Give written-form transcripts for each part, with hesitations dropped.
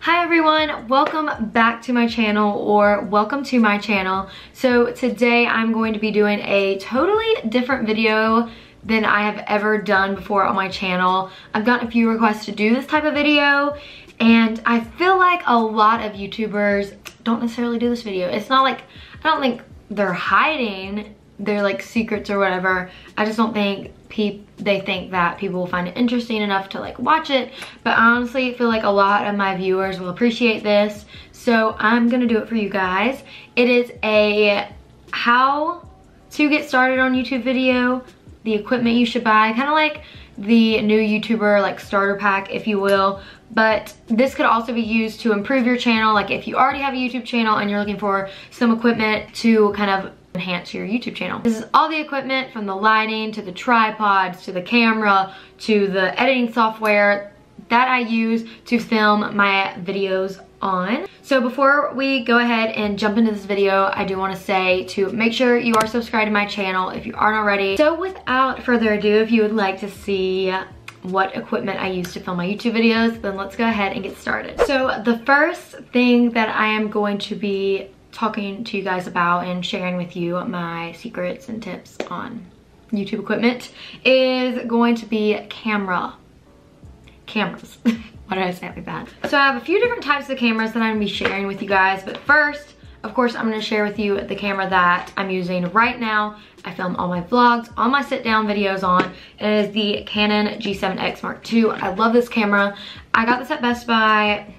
Hi everyone, welcome back to my channel, or welcome to my channel. So today I'm going to be doing a totally different video than I have ever done before on my channel. I've gotten a few requests to do this type of video, and I feel like a lot of YouTubers don't necessarily do this video. It's not like, I don't think they're hiding their like secrets or whatever. I just don't think they think that people will find it interesting enough to like watch it. But I honestly feel like a lot of my viewers will appreciate this, so I'm gonna do it for you guys. It is a how to get started on YouTube video, the equipment you should buy, kind of like the new YouTuber like starter pack, if you will. But this could also be used to improve your channel, like if you already have a YouTube channel and you're looking for some equipment to kind of enhance your YouTube channel. This is all the equipment, from the lighting to the tripods to the camera to the editing software that I use to film my videos on. So before we go ahead and jump into this video, I do want to say to make sure you are subscribed to my channel if you aren't already. So without further ado, if you would like to see what equipment I use to film my YouTube videos, then let's go ahead and get started. So the first thing that I am going to be talking to you guys about and sharing with you my secrets and tips on YouTube equipment is going to be cameras. Why did I say it like that? So I have a few different types of cameras that I'm gonna be sharing with you guys, but first, of course, I'm gonna share with you the camera that I'm using right now. I film all my vlogs, all my sit down videos on. It is the Canon G7X Mark II. I love this camera. I got this at Best Buy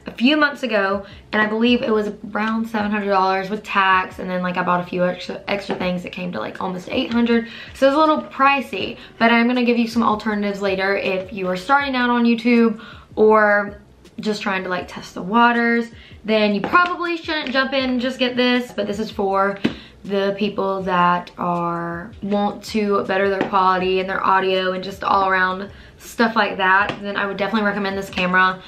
a few months ago, and I believe it was around $700 with tax, and then like I bought a few extra things that came to like almost $800, so it was a little pricey. But I'm gonna give you some alternatives later if you are starting out on YouTube or just trying to like test the waters. Then you probably shouldn't jump in and just get this, but this is for the people that want to better their quality and their audio and just all around stuff like that. Then I would definitely recommend this camera.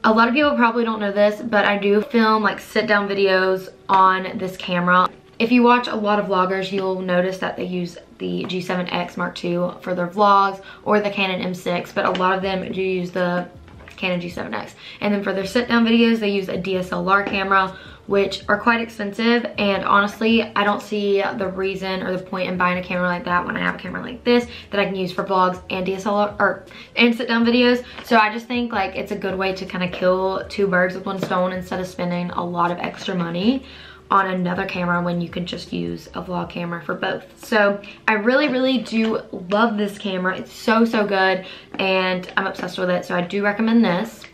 A lot of people probably don't know this, but I do film like sit down videos on this camera. If you watch a lot of vloggers, you'll notice that they use the G7X Mark II for their vlogs, or the Canon M6, but a lot of them do use the Canon G7X. And then for their sit down videos, they use a DSLR camera, which are quite expensive, and honestly I don't see the reason or the point in buying a camera like that when I have a camera like this that I can use for vlogs and DSLR and sit down videos. So I just think like it's a good way to kind of kill two birds with one stone instead of spending a lot of extra money on another camera when you can just use a vlog camera for both. So I really do love this camera. It's so good, and I'm obsessed with it, so I do recommend this.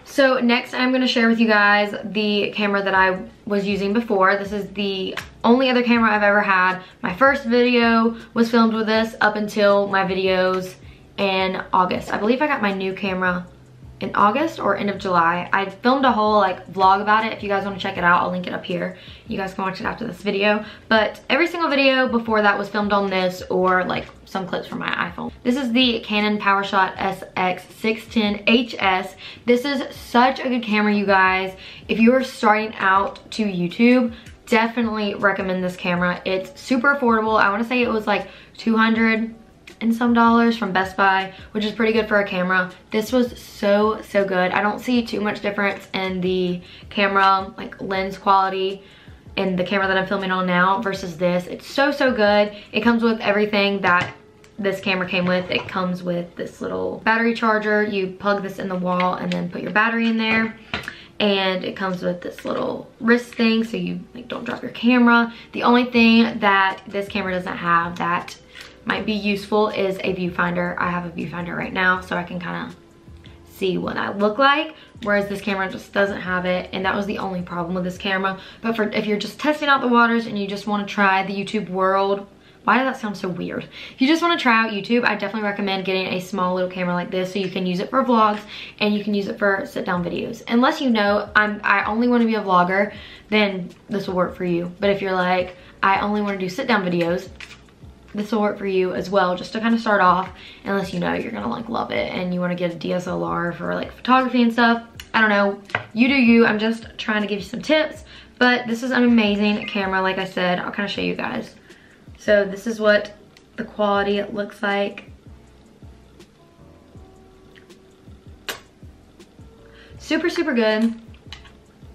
So next I'm gonna share with you guys the camera that I was using before. This is the only other camera I've ever had. My first video was filmed with this up until my videos in August. I believe I got my new camera in August or end of July. I filmed a whole like vlog about it. If you guys want to check it out, I'll link it up here. You guys can watch it after this video. But every single video before that was filmed on this, or like some clips from my iPhone. This is the Canon PowerShot SX610HS. This is such a good camera, you guys. If you are starting out to YouTube, definitely recommend this camera. It's super affordable. I want to say it was like $200 and some from Best Buy, which is pretty good for a camera. This was so good. I don't see too much difference in the camera like lens quality in the camera that I'm filming on now versus this. It's so good. It comes with everything that this camera came with. It comes with this little battery charger. You plug this in the wall and then put your battery in there. And it comes with this little wrist thing so you like don't drop your camera. The only thing that this camera doesn't have that might be useful is a viewfinder. I have a viewfinder right now, so I can kind of see what I look like, whereas this camera just doesn't have it, and that was the only problem with this camera. But if you're just testing out the waters and you just want to try the YouTube world, why did that sound so weird? If you just want to try out YouTube, I definitely recommend getting a small little camera like this so you can use it for vlogs and you can use it for sit down videos. Unless you know I only want to be a vlogger, then this will work for you. But if you're like, I only want to do sit down videos, this will work for you as well, just to kind of start off, unless you know you're gonna like love it and you want to get a DSLR for like photography and stuff. I don't know, you do you. I'm just trying to give you some tips, but this is an amazing camera. Like I said, I'll kind of show you guys. So this is what the quality looks like. Super, super good.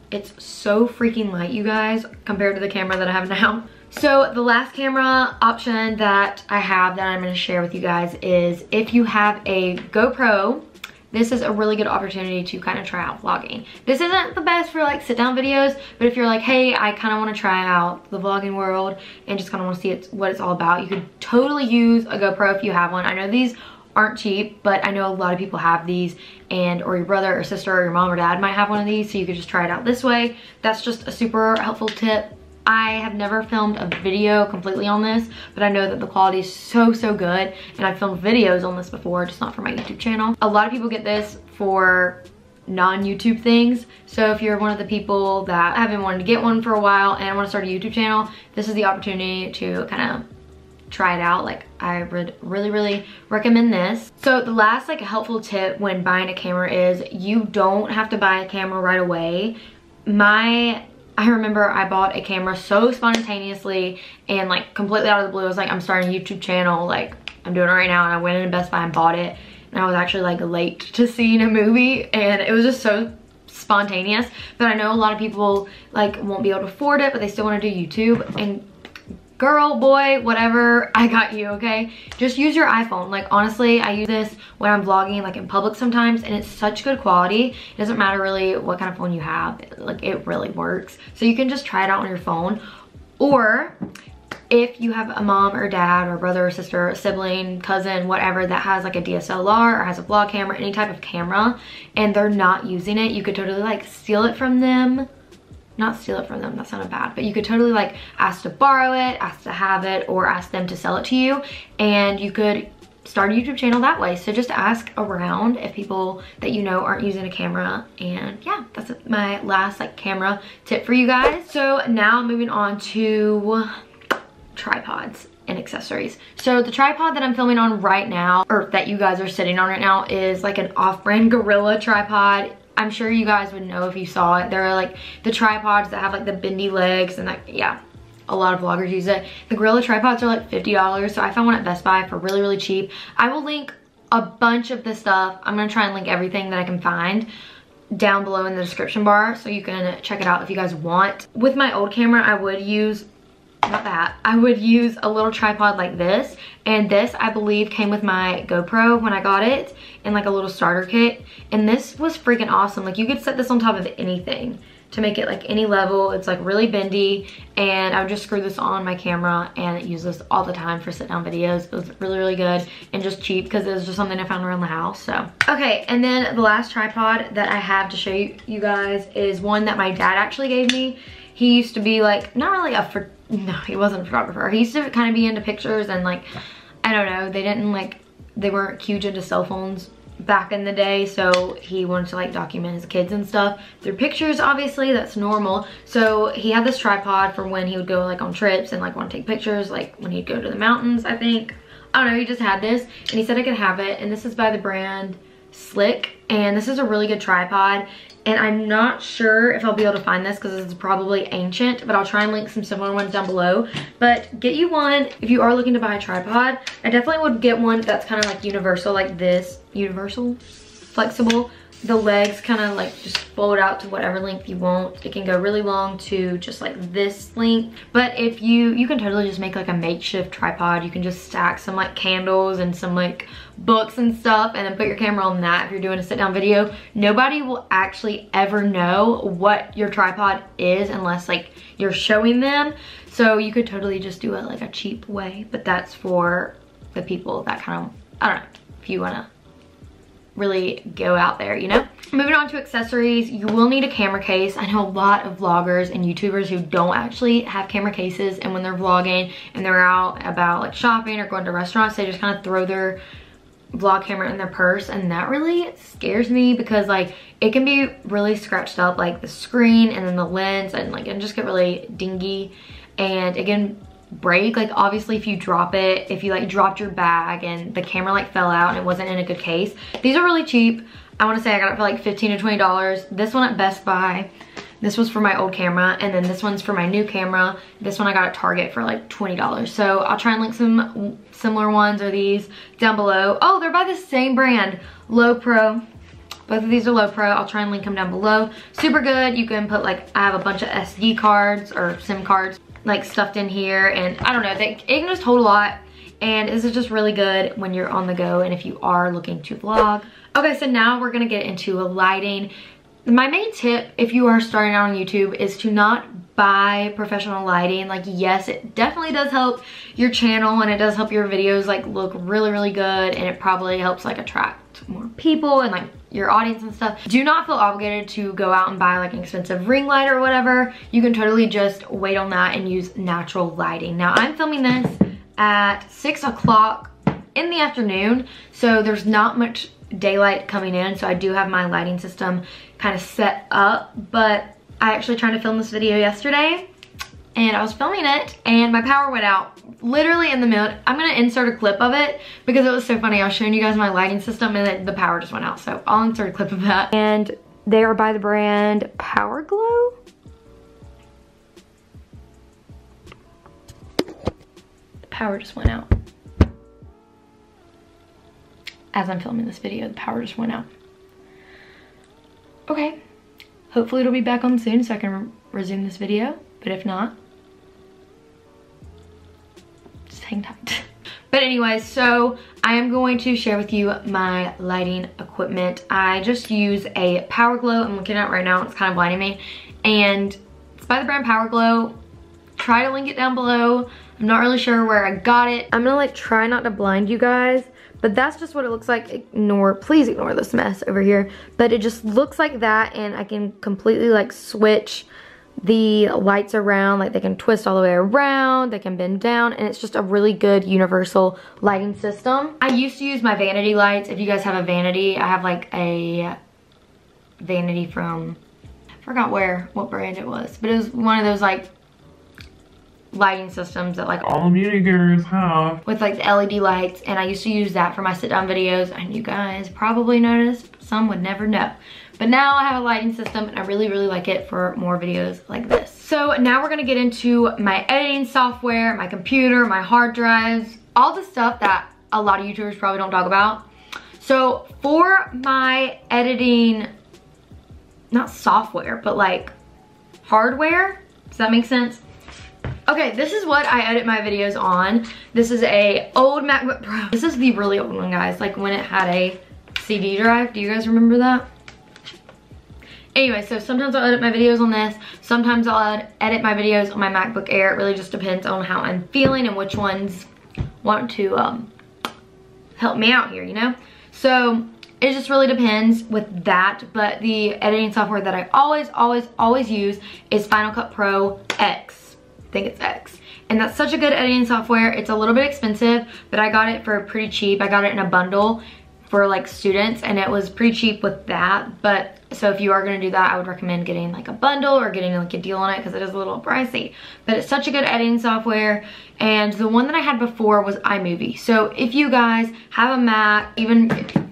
It's so freaking light, you guys, compared to the camera that I have now. So the last camera option that I have that I'm going to share with you guys is if you have a GoPro, this is a really good opportunity to kind of try out vlogging. This isn't the best for like sit down videos, but if you're like, hey, I kind of want to try out the vlogging world and just kind of want to see what it's all about, you could totally use a GoPro if you have one. I know these aren't cheap, but I know a lot of people have these, and or your brother or sister or your mom or dad might have one of these, so you could just try it out this way. That's just a super helpful tip. I have never filmed a video completely on this, but I know that the quality is so, so good, and I've filmed videos on this before, just not for my YouTube channel. A lot of people get this for non-YouTube things, so if you're one of the people that have been wanting to get one for a while and want to start a YouTube channel, this is the opportunity to kind of try it out. Like, I would really, really recommend this. So the last like helpful tip when buying a camera is you don't have to buy a camera right away. I remember I bought a camera so spontaneously and like completely out of the blue. I was like, I'm starting a YouTube channel, like I'm doing it right now, and I went into Best Buy and bought it, and I was actually like late to seeing a movie, and it was just so spontaneous. But I know a lot of people like won't be able to afford it, but they still want to do YouTube, and girl, boy, whatever, I got you, okay? Just use your iPhone. Like, honestly, I use this when I'm vlogging, like in public sometimes, and it's such good quality. It doesn't matter really what kind of phone you have. Like, it really works. So you can just try it out on your phone. Or if you have a mom or dad or brother or sister, or sibling, cousin, whatever, that has like a DSLR or has a vlog camera, any type of camera, and they're not using it, you could totally like steal it from them. Not steal it from them, that sounded bad, but you could totally like ask to borrow it, ask to have it, or ask them to sell it to you, and you could start a YouTube channel that way. So just ask around if people that you know aren't using a camera. And yeah, that's my last like camera tip for you guys. So now moving on to tripods and accessories. So the tripod that I'm filming on right now, or that you guys are sitting on right now, is like an off-brand Gorilla tripod. I'm sure you guys would know if you saw it. There are like the tripods that have like the bendy legs, and like, yeah, a lot of vloggers use it. The Gorilla tripods are like $50, so I found one at Best Buy for really, really cheap. I will link a bunch of this stuff. I'm gonna try and link everything that I can find down below in the description bar, so you can check it out if you guys want. With my old camera, I would use, not that, I would use a little tripod like this, and this I believe came with my GoPro when I got it in like a little starter kit, and this was freaking awesome. Like, you could set this on top of anything to make it like any level. It's like really bendy, and I would just screw this on my camera and use this all the time for sit down videos. It was really, really good and just cheap because it was just something I found around the house. So okay, and then the last tripod that I have to show you guys is one that my dad actually gave me. He used to be like, not really no, he wasn't a photographer. He used to kind of be into pictures, and like, I don't know, they weren't huge into cell phones back in the day, so he wanted to like document his kids and stuff through pictures. Obviously, that's normal. So he had this tripod for when he would go like on trips and like want to take pictures, like when he'd go to the mountains, I think. I don't know, he just had this, and he said I could have it, and this is by the brand Slick, and this is a really good tripod. And I'm not sure if I'll be able to find this because it's probably ancient, but I'll try and link some similar ones down below. But get you one if you are looking to buy a tripod. I definitely would get one that's kind of like universal, like this. Universal? Flexible. The legs kind of like just fold out to whatever length you want. It can go really long to just like this length. But if you can totally just make like a makeshift tripod. You can just stack some like candles and some like books and stuff, and then put your camera on that if you're doing a sit down video. Nobody will actually ever know what your tripod is unless like you're showing them. So you could totally just do it like a cheap way, but that's for the people that kind of, I don't know, if you want to really go out there, you know? Moving on to accessories, you will need a camera case. I know a lot of vloggers and YouTubers who don't actually have camera cases, and when they're vlogging and they're out about like shopping or going to restaurants, they just kind of throw their vlog camera in their purse, and that really scares me because like it can be really scratched up, like the screen and then the lens, and like it just get really dingy, and it can break. Like obviously if you drop it, if you like dropped your bag and the camera like fell out and it wasn't in a good case. These are really cheap. I want to say I got it for like $15 to $20. This one at Best Buy, this was for my old camera, and then this one's for my new camera. This one I got at Target for like $20. So I'll try and link some similar ones or these down below. Oh, they're by the same brand, Low Pro. Both of these are low pro. I'll try and link them down below. Super good. You can put like, I have a bunch of SD cards or SIM cards like stuffed in here, and I don't know, it can just hold a lot. And this is just really good when you're on the go and if you are looking to vlog. Okay, so now we're gonna get into lighting. My main tip if you are starting out on YouTube is to not buy professional lighting. Like, yes, it definitely does help your channel and it does help your videos like look really, really good, and it probably helps like attract more people and like your audience and stuff. Do not feel obligated to go out and buy like an expensive ring light or whatever. You can totally just wait on that and use natural lighting. Now, I'm filming this at 6 o'clock in the afternoon, so there's not much daylight coming in, so I do have my lighting system kind of set up. But I actually tried to film this video yesterday and I was filming it and my power went out literally in the middle. I'm gonna insert a clip of it because it was so funny. I was showing you guys my lighting system and then the power just went out, so I'll insert a clip of that. And they are by the brand Power Glow. The power just went out. As I'm filming this video, the power just went out. Okay, hopefully it'll be back on soon so I can resume this video, but if not, just hang tight. But anyways, so I am going to share with you my lighting equipment. I just use a Power Glow. I'm looking at it right now, it's kind of blinding me, and it's by the brand Power Glow. Try to link it down below. I'm not really sure where I got it. I'm gonna like try not to blind you guys, but that's just what it looks like. Please ignore this mess over here. But it just looks like that, and I can completely like switch the lights around. Like they can twist all the way around, they can bend down, and it's just a really good universal lighting system. I used to use my vanity lights. If you guys have a vanity, I have like a vanity from, I forgot what brand it was, but it was one of those like lighting systems that like all the beauty gurus have with like the LED lights, and I used to use that for my sit down videos, and you guys probably noticed, but some would never know. But now I have a lighting system and I really, really like it for more videos like this. So now we're gonna get into my editing software, my computer, my hard drives, all the stuff that a lot of YouTubers probably don't talk about. So for my editing, not software, but like hardware, does that make sense? Okay, this is what I edit my videos on. This is a old MacBook Pro. This is the really old one, guys. Like when it had a CD drive. Do you guys remember that? Anyway, so sometimes I'll edit my videos on this. Sometimes I'll edit my videos on my MacBook Air. It really just depends on how I'm feeling and which ones want to help me out here, you know? So it just really depends with that. But the editing software that I always use is Final Cut Pro X. I think it's X, and that's such a good editing software. It's a little bit expensive, but I got it for pretty cheap. I got it in a bundle for like students, and it was pretty cheap with that. But so if you are gonna do that, I would recommend getting like a bundle or getting like a deal on it, because it is a little pricey. But it's such a good editing software. And the one that I had before was iMovie. So if you guys have a Mac, even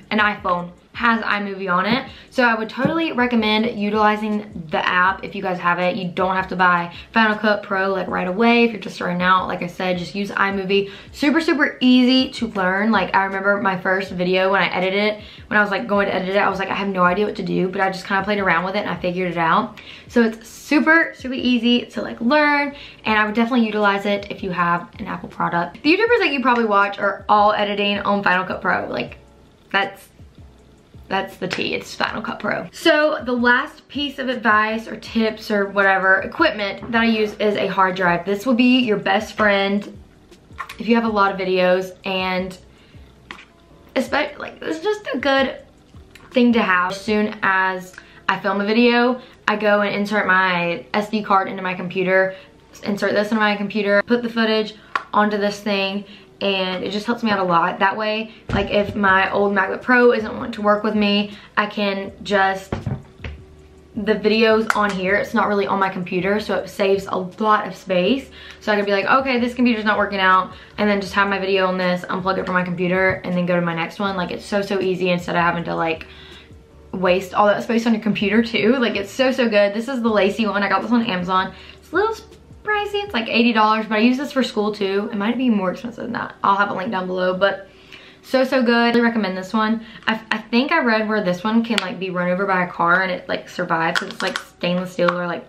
an iPhone has iMovie on it, so I would totally recommend utilizing the app if you guys have it. You don't have to buy Final Cut Pro like right away if you're just starting out. Like I said, just use iMovie. Super, super easy to learn. Like I remember my first video when I edited it, when I was like going to edit it, I was like, I have no idea what to do, but I just kind of played around with it and I figured it out. So it's super, super easy to like learn, and I would definitely utilize it if you have an Apple product. The YouTubers that you probably watch are all editing on Final Cut Pro. Like that's the tea, it's Final Cut Pro. So the last piece of advice or tips or whatever, equipment that I use is a hard drive. This will be your best friend if you have a lot of videos, and especially like it's just a good thing to have. As soon as I film a video, I go and insert my SD card into my computer, insert this into my computer, put the footage onto this thing, and it just helps me out a lot. That way, like if my old MacBook Pro isn't wanting to work with me, I can just, the videos on here, it's not really on my computer, so it saves a lot of space. So I can be like, okay, this computer's not working out, and then just have my video on this, unplug it from my computer, and then go to my next one. Like it's so, so easy instead of having to like waste all that space on your computer too. Like it's so, so good. This is the lacy one. I got this on Amazon. It's a little pricey, it's like $80, but I use this for school too. It might be more expensive than that. I'll have a link down below, but So good. I really recommend this one. I think I read where this one can like be run over by a car and it like survives. It's like stainless steel or like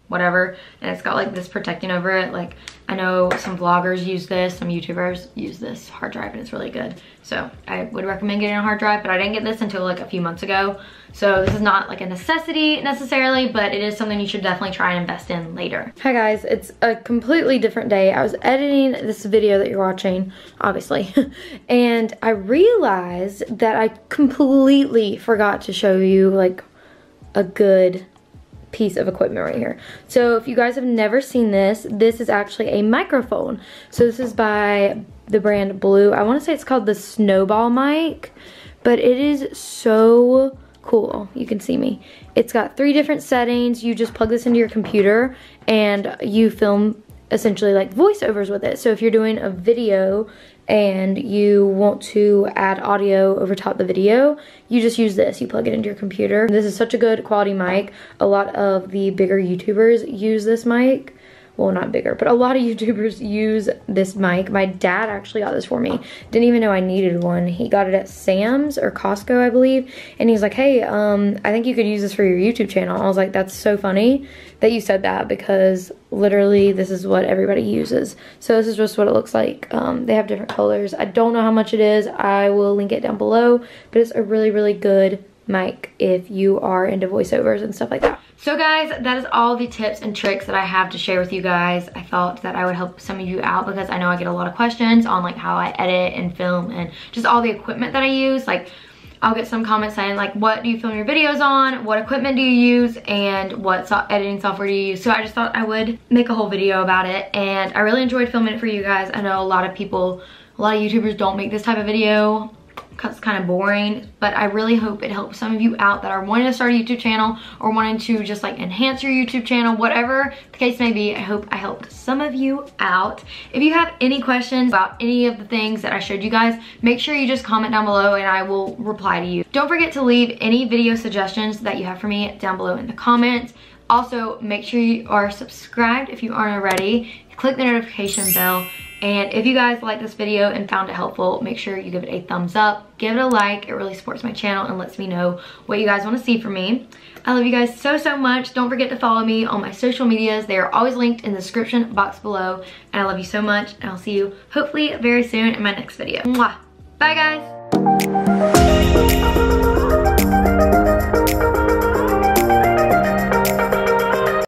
whatever, and it's got like this protecting over it. Like I know some vloggers use this, some YouTubers use this hard drive, and it's really good. So I would recommend getting a hard drive, but I didn't get this until like a few months ago. So this is not like a necessity necessarily, but it is something you should definitely try and invest in later. Hi guys, it's a completely different day. I was editing this video that you're watching, obviously, and I realized that I completely forgot to show you like a good piece of equipment right here. So if you guys have never seen this, this is actually a microphone. So this is by the brand Blue. I want to say it's called the Snowball mic, but it is so cool. You can see me. It's got 3 different settings. You just plug this into your computer and you film essentially like voiceovers with it. So if you're doing a video and you want to add audio over top the video, you just use this. You plug it into your computer. This is such a good quality mic. A lot of the bigger YouTubers use this mic. Well, not bigger, but a lot of YouTubers use this mic. My dad actually got this for me. Didn't even know I needed one. He got it at Sam's or Costco, I believe. And he's like, hey, I think you could use this for your YouTube channel. I was like, that's so funny that you said that, because literally this is what everybody uses. So this is just what it looks like. They have different colors. I don't know how much it is. I will link it down below, but it's a really, really good mic if you are into voiceovers and stuff like that. So guys, that is all the tips and tricks that I have to share with you guys. I thought that I would help some of you out because I know I get a lot of questions on like how I edit and film and just all the equipment that I use. Like I'll get some comments saying like, what do you film your videos on? What equipment do you use? And what editing software do you use? So I just thought I would make a whole video about it, and I really enjoyed filming it for you guys. I know a lot of people, a lot of YouTubers don't make this type of video because it's kind of boring, but I really hope it helps some of you out that are wanting to start a YouTube channel or wanting to just like enhance your YouTube channel, whatever the case may be. I hope I helped some of you out. If you have any questions about any of the things that I showed you guys, make sure you just comment down below and I will reply to you. Don't forget to leave any video suggestions that you have for me down below in the comments. Also, make sure you are subscribed if you aren't already. Click the notification bell. And if you guys like this video and found it helpful, make sure you give it a thumbs up, give it a like. It really supports my channel and lets me know what you guys want to see from me. I love you guys so, so much. Don't forget to follow me on my social medias. They are always linked in the description box below. And I love you so much, and I'll see you hopefully very soon in my next video. Mwah. Bye guys.